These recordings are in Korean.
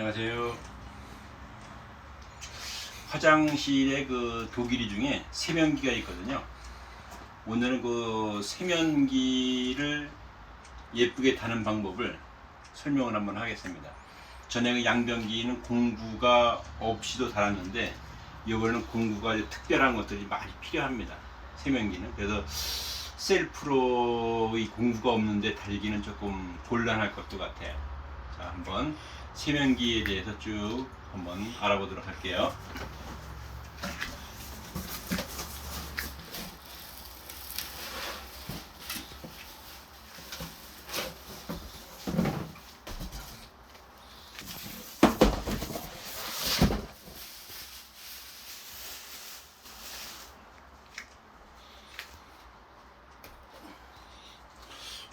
안녕하세요. 화장실에 그 도기리 중에 세면기가 있거든요. 오늘은 그 세면기를 예쁘게 다는 방법을 설명을 한번 하겠습니다. 전에 그 양변기는 공구가 없이도 달았는데 이번에는 공구가 특별한 것들이 많이 필요합니다. 세면기는. 그래서 셀프로 이 공구가 없는데 달기는 조금 곤란할 것도 같아요. 자, 한번 세면기에 대해서 쭉 한번 알아보도록 할게요.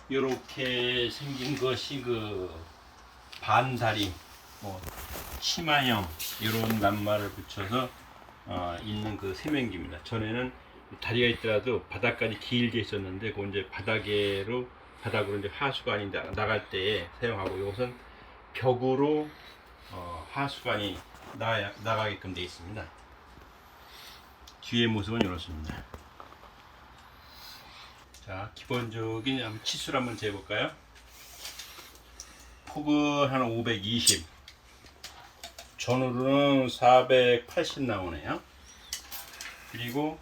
이렇게 생긴 것이 그 반다리, 뭐 치마형 이런 낱말을 붙여서 있는 그 세면기입니다. 전에는 다리가 있더라도 바닥까지 길게 있었는데 그 이제 바닥으로 이제 하수관이 나갈 때 사용하고, 이것은 벽으로 하수관이 나가게끔 되어 있습니다. 뒤의 모습은 이렇습니다. 자, 기본적인 치수를 한번 재볼까요? 폭은 한 520, 전후로는 480 나오네요. 그리고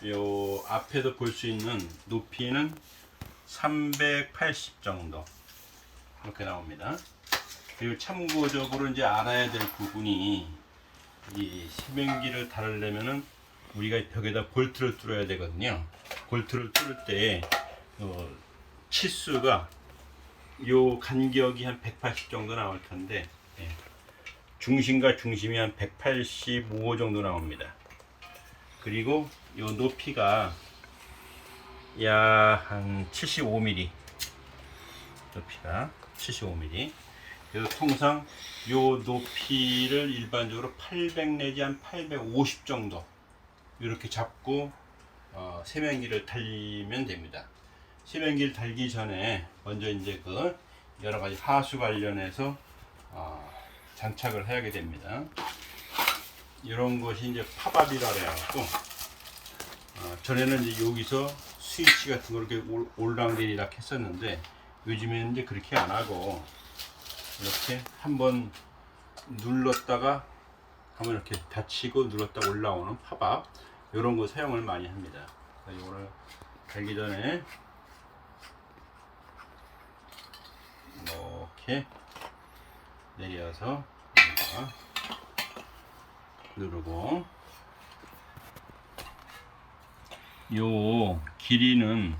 요 앞에도 볼 수 있는 높이는 380 정도 이렇게 나옵니다. 그리고 참고적으로 이제 알아야 될 부분이, 이 세면기를 달으려면은 우리가 벽에다 볼트를 뚫어야 되거든요. 볼트를 뚫을 때 치수가 요 간격이 한 180 정도 나올 텐데, 중심과 중심이 한 185 정도 나옵니다. 그리고 요 높이가 약 한 75mm, 높이가 75mm. 그래서 통상 요 높이를 일반적으로 800 내지 한 850 정도 이렇게 잡고 세면기를 달리면 됩니다. 세면기를 달기 전에 먼저 이제 그 여러 가지 하수 관련해서 장착을 해야 됩니다. 이런 것이 이제 팝업이라 그래갖고, 전에는 이제 여기서 스위치 같은 거 이렇게 올랑내리락 했었는데, 요즘에는 이제 그렇게 안 하고 이렇게 한번 눌렀다가 한번 이렇게 닫히고 눌렀다 올라오는 팝업, 이런 거 사용을 많이 합니다. 이거를 달기 전에 이렇게 내려서 누르고, 요 길이는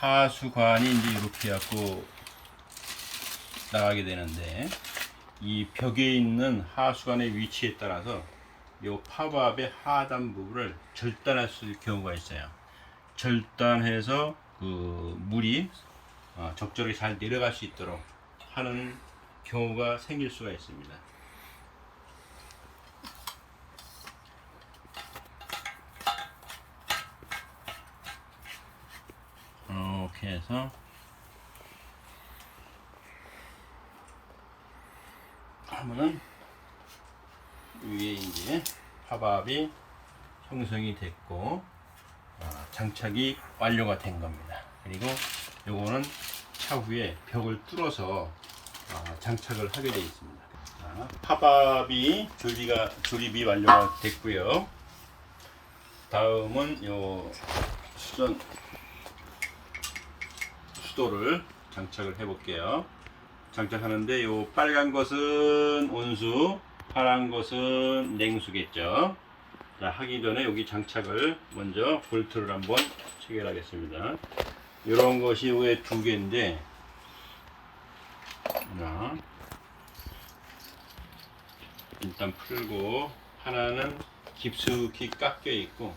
하수관이 이제 이렇게 갖고 나가게 되는데, 이 벽에 있는 하수관의 위치에 따라서 요 팝업의 하단 부분을 절단할 수 있는 경우가 있어요. 절단해서 그 물이 적절히 잘 내려갈 수 있도록 하는 경우가 생길 수가 있습니다. 이렇게 해서 하면은 위에 이제 팝업이 형성이 됐고 장착이 완료가 된 겁니다. 그리고 요거는 차후에 벽을 뚫어서 장착을 하게 되어 있습니다. 팝업이 조립이 완료가 됐고요. 다음은 요 수도를 장착을 해 볼게요. 장착하는데 요 빨간 것은 온수, 파란 것은 냉수겠죠. 자, 하기 전에 여기 장착을 먼저 볼트를 한번 체결하겠습니다. 이런 것이 왜 두 개인데, 하나 일단 풀고, 하나는 깊숙이 깎여 있고,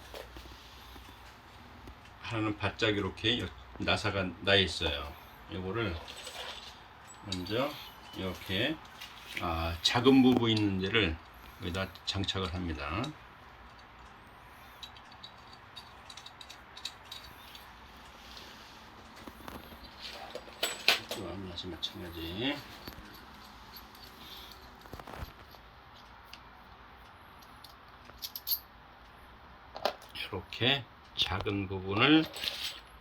하나는 바짝 이렇게 나사가 나 있어요. 이거를 먼저 이렇게 작은 부분 있는 데를 여기다 장착을 합니다. 다시 마찬가지. 이렇게 작은 부분을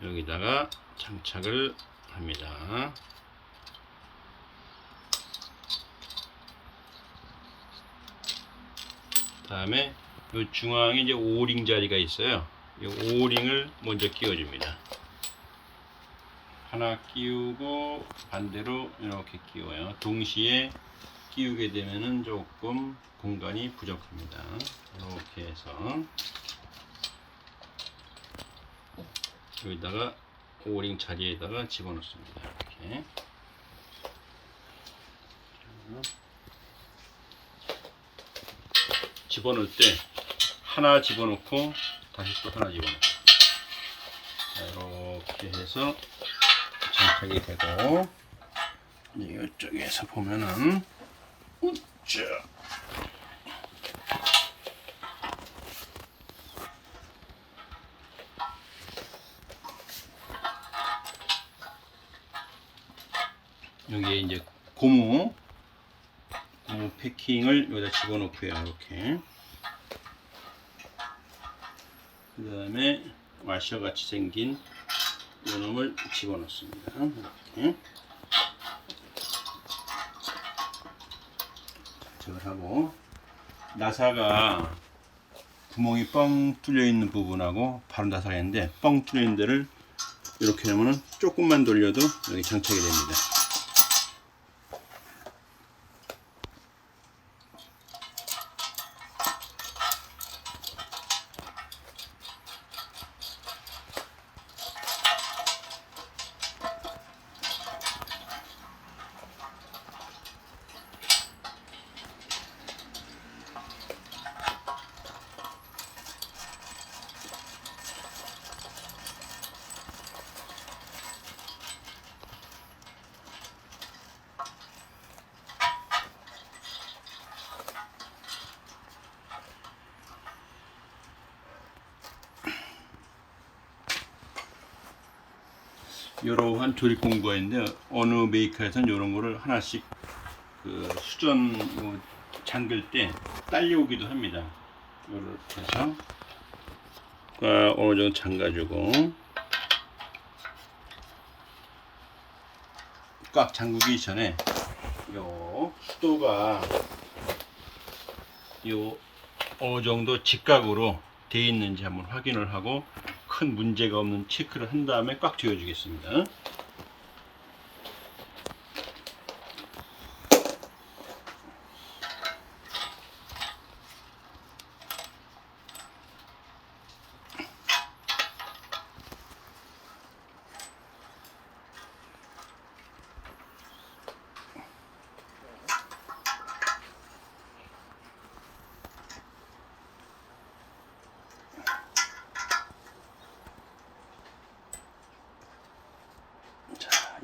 여기다가 장착을 합니다. 다음에 이 중앙에 이제 오링 자리가 있어요. 이 오링을 먼저 끼워줍니다. 하나 끼우고 반대로 이렇게 끼워요. 동시에 끼우게 되면은 조금 공간이 부족합니다. 이렇게 해서 여기다가 오링 자리에다가 집어넣습니다. 이렇게. 집어넣을 때 하나 집어넣고 다시 또 하나 집어넣고, 자, 이렇게 해서 장착이 되고, 이쪽에서 보면은 우짜, 여기에 이제 고무 패킹을 여기다 집어넣고요. 이렇게. 그 다음에 와셔 같이 생긴 이놈을 집어넣습니다. 이렇게. 저걸 하고, 나사가 구멍이 뻥 뚫려 있는 부분하고 바로 나사가 있는데, 뻥 뚫려 있는 데를 이렇게 하면은 조금만 돌려도 여기 장착이 됩니다. 이러한 조립 공구가 있는데, 어느 메이커에서는 이런 거를 하나씩 그 수전 잠글 때 딸려오기도 합니다. 이렇게 해서 어느 정도 잠가주고, 꽉 잠그기 전에 요 수도가 요 어느 정도 직각으로 되어 있는지 한번 확인을 하고, 큰 문제가 없는 체크를 한 다음에 꽉 조여 주겠습니다.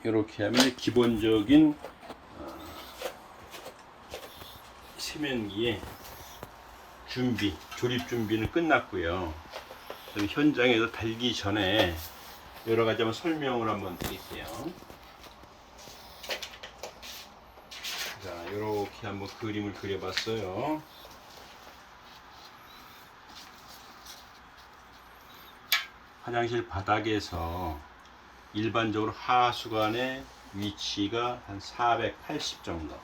이렇게 하면 기본적인 세면기의 조립 준비는 끝났고요. 그럼 현장에서 달기 전에 여러 가지 한번 설명을 한번 드릴게요. 자, 이렇게 한번 그림을 그려봤어요. 화장실 바닥에서 일반적으로 하수관의 위치가 한 480 정도.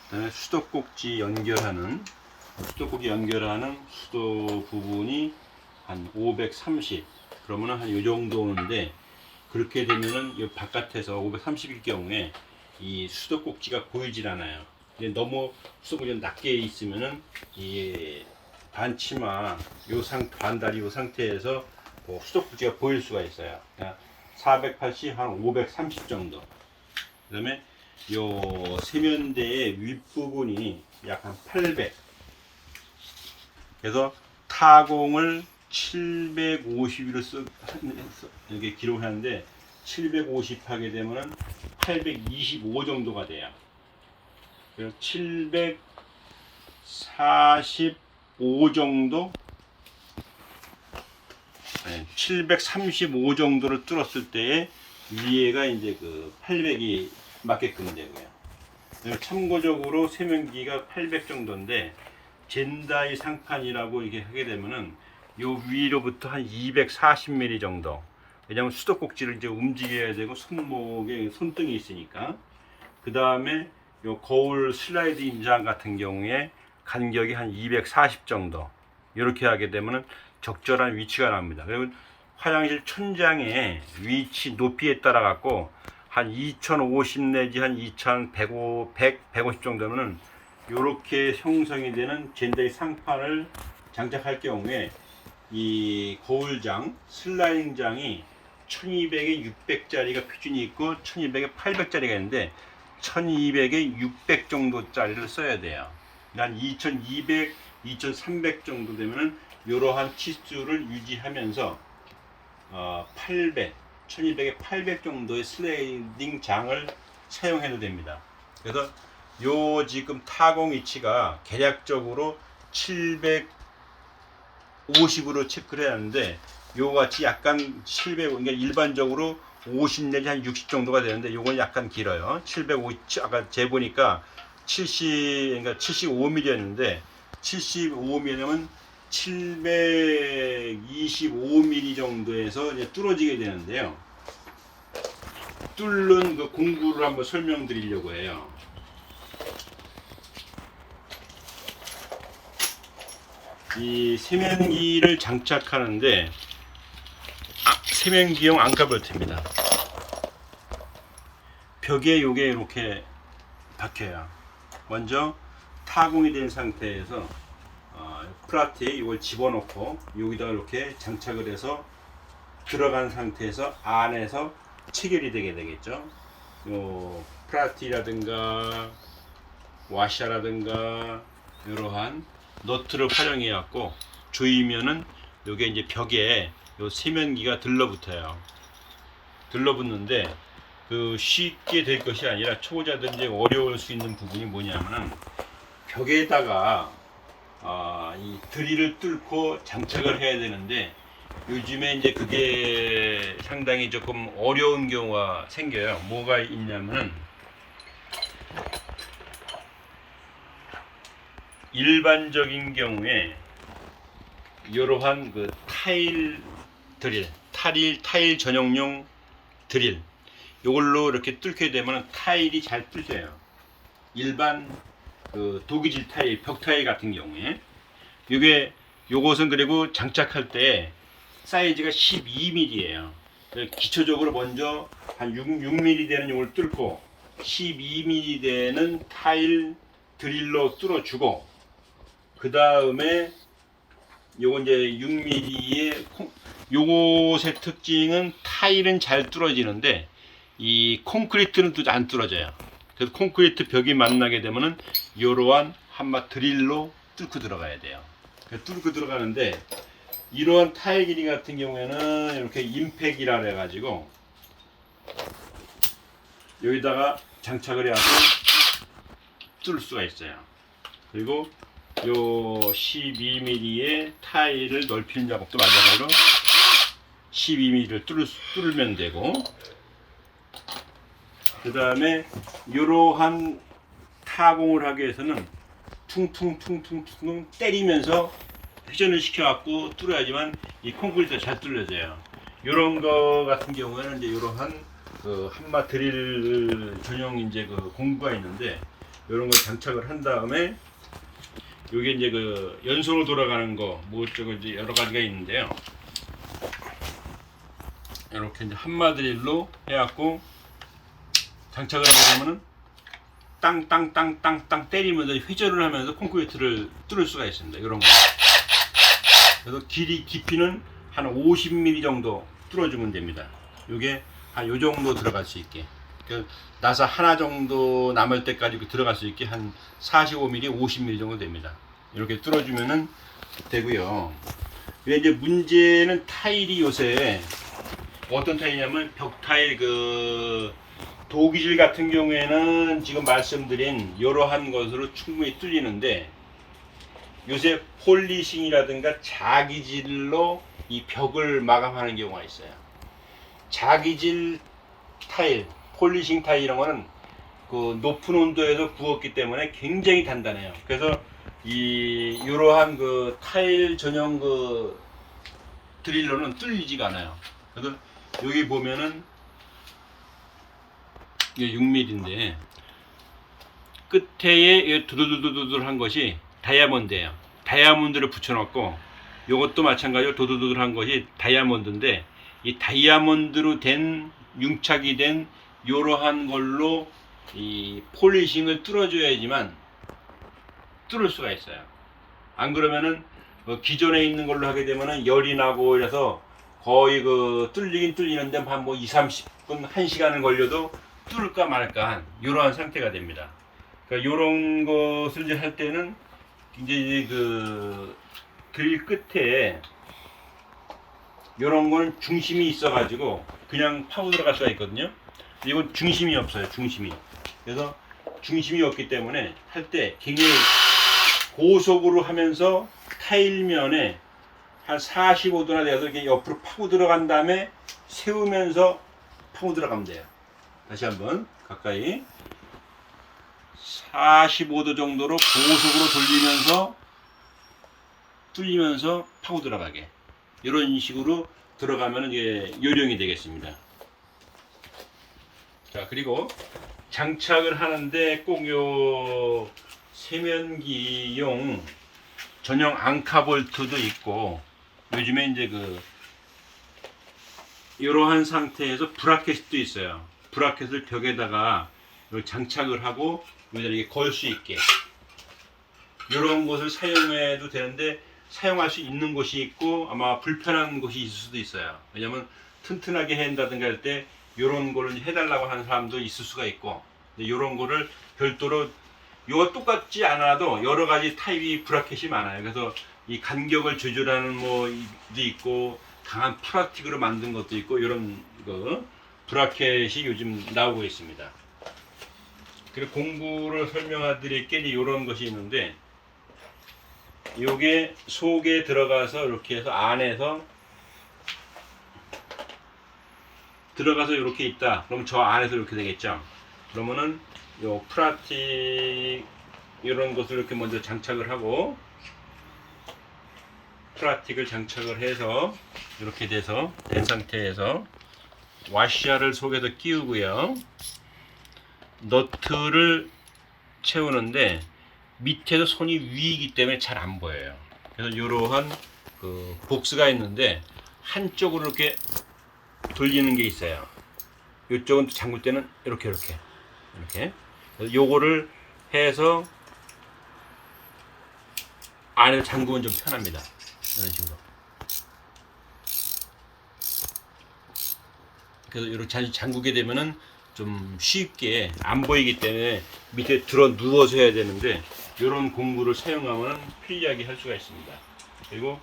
그다음에 수도꼭지 연결하는 수도 부분이 한 530. 그러면은 한 요 정도 오는데, 그렇게 되면은 이 바깥에서 530일 경우에 이 수도꼭지가 보이질 않아요. 근데 너무 수도꼭지가 낮게 있으면은 이 반치마 반다리 요 상태에서 수도꼭지가 보일 수가 있어요. 그러니까 480, 한 530 정도. 그 다음에 요 세면대의 윗부분이 약 한 800. 그래서 타공을 750으로 이렇게 기록을 하는데, 750 하게 되면은 825 정도가 돼요. 그래서 745 정도, 735 정도를 뚫었을 때에 위에가 이제 그 800이 맞게끔 되고요. 참고적으로 세면기가 800 정도인데, 젠다이 상판이라고 이렇게 하게 되면은 요 위로부터 한 240mm 정도. 왜냐면 수도꼭지를 이제 움직여야 되고 손목에 손등이 있으니까. 그 다음에 요 거울 슬라이드 임장 같은 경우에 간격이 한 240 정도. 이렇게 하게 되면은 적절한 위치가 납니다. 그리고 화장실 천장의 위치 높이에 따라 갖고 한 2050 내지 한 150 정도면은 이렇게 형성이 되는 젠더의 상판을 장착할 경우에 이 거울장, 슬라이딩장이 1200에 600짜리가 표준이 있고 1200에 800짜리가 있는데 1200에 600 정도짜리를 써야 돼요. 한 2200, 2300 정도 되면은 이러한 치수를 유지하면서 800, 1200에 800 정도의 슬라이딩 장을 사용해도 됩니다. 그래서 요 지금 타공 위치가 계략적으로 750으로 체크를 해야 하는데 요같이 약간 700, 그러니까 일반적으로 50 내지 한 60 정도가 되는데 요건 약간 길어요. 750, 아까 재보니까 70, 그러니까 75mm였는데 75mm면 725mm 정도에서 이제 뚫어지게 되는데요. 뚫는 그 공구를 한번 설명드리려고 해요. 이 세면기를 장착하는데 세면기용 앙카볼트입니다. 벽에 요게 이렇게 박혀요. 먼저 타공이 된 상태에서 플라트에 이걸 집어넣고 여기다가 이렇게 장착을 해서 들어간 상태에서 안에서 체결이 되게 되겠죠. 요 플라티라든가 와샤라든가 이러한 너트를 활용해 갖고 조이면은 요게 이제 벽에 요 세면기가 들러붙어요. 들러붙는데 그 쉽게 될 것이 아니라 초보자들이 어려울 수 있는 부분이 뭐냐면은 벽에다가 이 드릴을 뚫고 장착을 해야 되는데 요즘에 이제 그게 상당히 조금 어려운 경우가 생겨요. 뭐가 있냐면은 일반적인 경우에 이러한 그 타일 드릴, 타일 전용용 드릴 이걸로 이렇게 뚫게 되면 타일이 잘 뚫려요. 일반 그 도기질 타일, 벽 타일 같은 경우에 요것은 그리고 장착할 때 사이즈가 12mm예요. 기초적으로 먼저 한 6mm 되는 요걸 뚫고 12mm 되는 타일 드릴로 뚫어주고 그 다음에 요거 이제 6mm의 요것의 특징은 타일은 잘 뚫어지는데 이 콘크리트는 또 안 뚫어져요. 그래서 콘크리트 벽이 만나게 되면은 이러한 한마 드릴로 뚫고 들어가야 돼요. 뚫고 들어가는데 이러한 타일 길이 같은 경우에는 이렇게 임팩이라 해가지고 여기다가 장착을 해서 뚫을 수가 있어요. 그리고 요 12mm의 타일을 넓히는 작업도 마찬가지로 12mm를 뚫으면 되고 그 다음에 이러한 타공을 하기 위해서는 퉁퉁퉁퉁퉁 때리면서 회전을 시켜갖고 뚫어야지만 이 콘크리트가 잘 뚫려져요. 이런 거 같은 경우에는 이제 이러한 그 한마 드릴 전용 이제 그 공구가 있는데 이런 걸 장착을 한 다음에 요게 이제 그 연속으로 돌아가는 거 뭐 저거 이제 여러 가지가 있는데요. 이렇게 이제 한마 드릴로 해갖고 장착을 하게 되면은 땅땅땅땅땅 때리면서 회전을 하면서 콘크리트를 뚫을 수가 있습니다. 이런 거. 그래서 깊이는 한 50mm 정도 뚫어주면 됩니다. 요게 한 요 정도 들어갈 수 있게. 나사 하나 정도 남을 때까지 들어갈 수 있게 한 45mm, 50mm 정도 됩니다. 이렇게 뚫어주면은 되고요. 이제 문제는 타일이 요새 어떤 타일이냐면 벽 타일 그 도기질 같은 경우에는 지금 말씀드린 이러한 것으로 충분히 뚫리는데 요새 폴리싱이라든가 자기질로 이 벽을 마감하는 경우가 있어요. 자기질 타일, 폴리싱 타일 이런 거는 그 높은 온도에서 구웠기 때문에 굉장히 단단해요. 그래서 이러한 그 타일 전용 그 드릴러는 뚫리지가 않아요. 그래서 여기 보면은 이게 6mm인데 끝에 도도도도도한 것이 다이아몬드예요. 다이아몬드를 붙여놓고 이것도 마찬가지로 도도도도한 것이 다이아몬드인데 이 다이아몬드로 된 융착이 된 이러한 걸로 이 폴리싱을 뚫어줘야지만 뚫을 수가 있어요. 안 그러면은 기존에 있는 걸로 하게 되면은 열이 나고 이래서 거의 그 뚫리긴 뚫리는데 한 뭐 20-30분 1시간은 걸려도 뚫을까 말까 한 이러한 상태가 됩니다. 그러니까 이런 것을 이제 할 때는 이제 그 드릴 끝에 이런 건 중심이 있어 가지고 그냥 파고 들어갈 수가 있거든요. 이건 중심이 없어요. 중심이. 그래서 중심이 없기 때문에 할 때 굉장히 고속으로 하면서 타일면에 한 45도나 돼서 이렇게 옆으로 파고 들어간 다음에 세우면서 파고 들어가면 돼요. 다시 한번 가까이 45도 정도로 고속으로 돌리면서 뚫리면서 파고 들어가게 이런 식으로 들어가면 이게 요령이 되겠습니다. 자, 그리고 장착을 하는데 꼭 요 세면기용 전용 앙카볼트도 있고 요즘에 이제 그 이러한 상태에서 브라켓도 있어요. 브라켓을 벽에다가 장착을 하고 여기다 이렇게 걸 수 있게 이런 것을 사용해도 되는데 사용할 수 있는 곳이 있고 아마 불편한 곳이 있을 수도 있어요. 왜냐면 튼튼하게 한다든가 할 때 이런 거를 해달라고 하는 사람도 있을 수가 있고 이런 거를 별도로 이거 똑같지 않아도 여러 가지 타입이 브라켓이 많아요. 그래서 이 간격을 조절하는 뭐도 있고 강한 플라스틱으로 만든 것도 있고 이런 거 브라켓이 요즘 나오고 있습니다. 그리고 공구를 설명해 드릴 게 이런 것이 있는데 요게 속에 들어가서 이렇게 해서 안에서 들어가서 이렇게 있다. 그럼 저 안에서 이렇게 되겠죠. 그러면은 요 플라스틱 이런 것을 이렇게 먼저 장착을 하고 플라스틱을 장착을 해서 이렇게 돼서 된 상태에서 와샤를 속에서 끼우고요. 너트를 채우는데 밑에도 손이 위이기 때문에 잘 안 보여요. 그래서 이러한 그 복스가 있는데 한쪽으로 이렇게 돌리는 게 있어요. 이쪽은 잠글 때는 이렇게 그래서 요거를 해서 안에서 잠그면 좀 편합니다. 이런 식으로. 그래서 이렇게 잠그게 되면은 좀 쉽게 안 보이기 때문에 밑에 들어 누워서 해야 되는데 이런 공구를 사용하면 편리하게 할 수가 있습니다. 그리고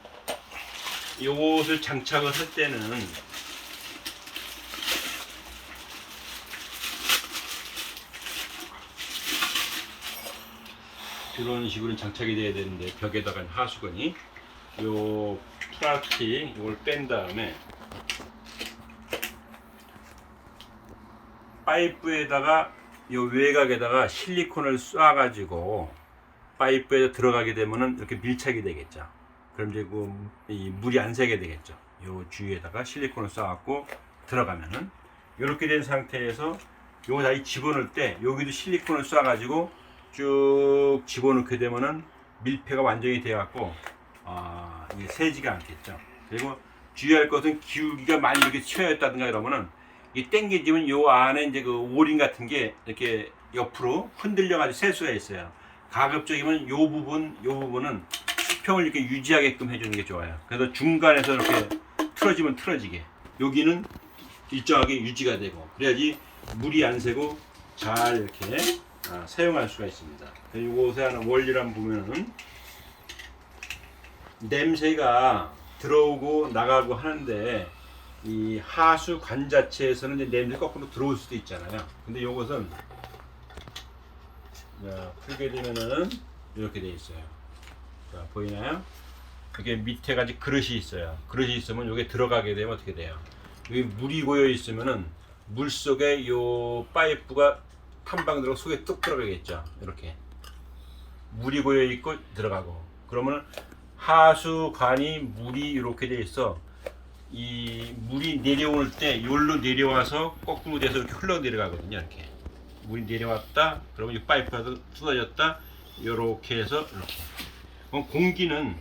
이것을 장착을 할 때는 이런 식으로 장착이 돼야 되는데 벽에다가 하수건이 요 플라스틱 이걸 뺀 다음에 파이프에다가 요 외곽에다가 실리콘을 쏴가지고 파이프에 들어가게 되면은 이렇게 밀착이 되겠죠. 그럼 이제 이 물이 안 새게 되겠죠. 요 주위에다가 실리콘을 쏴갖고 들어가면은 이렇게 된 상태에서 요거 다 집어넣을 때 여기도 실리콘을 쏴가지고 쭉 집어넣게 되면은 밀폐가 완전히 되어갖고 이게 새지가 않겠죠. 그리고 주의할 것은 기울기가 많이 이렇게 튀어있다든가 이러면은 이 땡겨지면 요 안에 이제 그 오링 같은 게 이렇게 옆으로 흔들려가지고 셀 수가 있어요. 가급적이면 요 부분은 수평을 이렇게 유지하게끔 해주는 게 좋아요. 그래서 중간에서 이렇게 틀어지면 틀어지게 여기는 일정하게 유지가 되고 그래야지 물이 안 새고 잘 이렇게 사용할 수가 있습니다. 이곳에 하는 원리를 한번 보면은 냄새가 들어오고 나가고 하는데 이 하수 관 자체에서는 이제 냄새 거꾸로 들어올 수도 있잖아요. 근데 이것은 풀게 되면은 이렇게 돼 있어요. 자, 보이나요? 이게 밑에 가지 그릇이 있어요. 그릇이 있으면 이게 들어가게 되면 어떻게 돼요? 여기 물이 고여 있으면은 물 속에 요 파이프가 탐방 들어가 속에 뚝 들어가겠죠. 이렇게 물이 고여 있고 들어가고 그러면 하수관이 물이 이렇게 돼 있어 이 물이 내려올 때 여기로 내려와서 거꾸로 돼서 이렇게 흘러 내려가거든요. 이렇게 물이 내려왔다 그러면 이 파이프가 쏟아졌다 이렇게 해서 이렇게. 그럼 공기는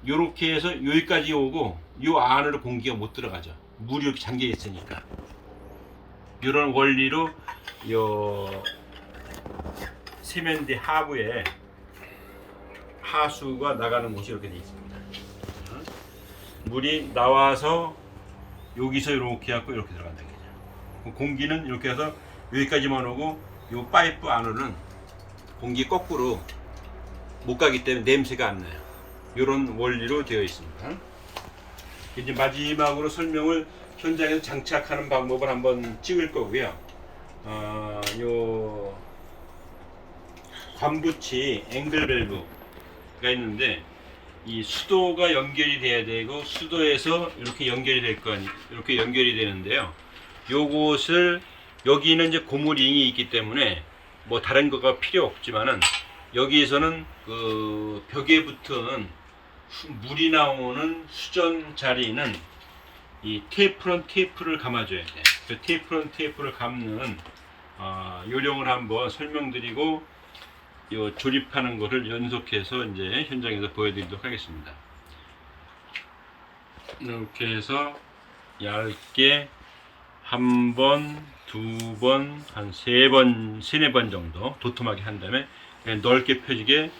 이렇게 해서 여기까지 오고 이 안으로 공기가 못 들어가죠. 물이 이렇게 잠겨 있으니까. 이런 원리로 요 세면대 하부에 하수가 나가는 곳이 이렇게 되어 있습니다. 물이 나와서 여기서 이렇게 하고 이렇게 들어간다. 공기는 이렇게 해서 여기까지만 오고 이 파이프 안으로는 공기 거꾸로 못 가기 때문에 냄새가 안 나요. 이런 원리로 되어 있습니다. 이제 마지막으로 설명을 현장에서 장착하는 방법을 한번 찍을 거고요. 요 관부치 앵글 밸브가 있는데 이 수도가 연결이 돼야 되고 수도에서 이렇게 연결이 될 거 아니 이렇게 연결이 되는데요. 요것을 여기는 이제 고무링이 있기 때문에 뭐 다른 거가 필요 없지만은 여기에서는 그 벽에 붙은 물이 나오는 수전 자리는 이 테이프런 테이프를 감아줘야 돼. 그 테이프런 테이프를 감는 요령을 한번 설명드리고 요 조립하는 것을 연속해서 이제 현장에서 보여드리도록 하겠습니다. 이렇게 해서 얇게 한 번, 두 번, 한 세 번, 세네 번 정도 도톰하게 한 다음에 그냥 넓게 펴지게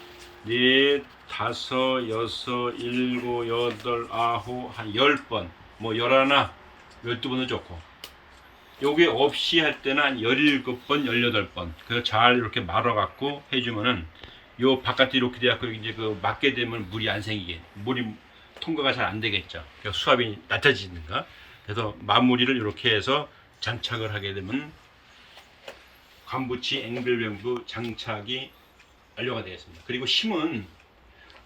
넷, 다섯, 여섯, 일곱, 여덟, 아홉, 한 10번, 뭐 11, 12번도 좋고 요게 없이 할 때는 한 17번, 18번 그래서 잘 이렇게 말아 갖고 해주면은 요 바깥에 이렇게 돼갖고 이제 그 맞게 되면 물이 안 생기게 물이 통과가 잘 안 되겠죠. 그래서 수압이 낮아지니까. 그래서 마무리를 이렇게 해서 장착을 하게 되면 관부치 앵글 밸브 장착이 완료가 되겠습니다. 그리고 힘은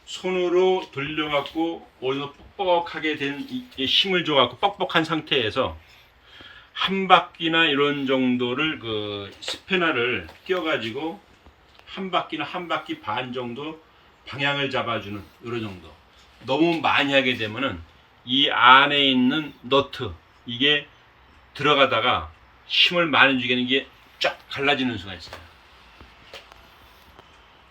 손으로 돌려갖고 어디서 뻑뻑하게 된 힘을 줘갖고 뻑뻑한 상태에서 한 바퀴나 이런 정도를 그 스패너를 끼워가지고 한 바퀴나 한 바퀴 반 정도 방향을 잡아주는 이런 정도. 너무 많이 하게 되면은 이 안에 있는 너트 이게 들어가다가 힘을 많이 주게 게 쫙 갈라지는 수가 있어요.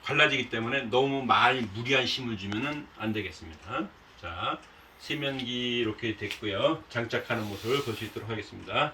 갈라지기 때문에 너무 많이 무리한 힘을 주면은 안 되겠습니다. 자, 세면기 이렇게 됐고요. 장착하는 모습을 볼 수 있도록 하겠습니다.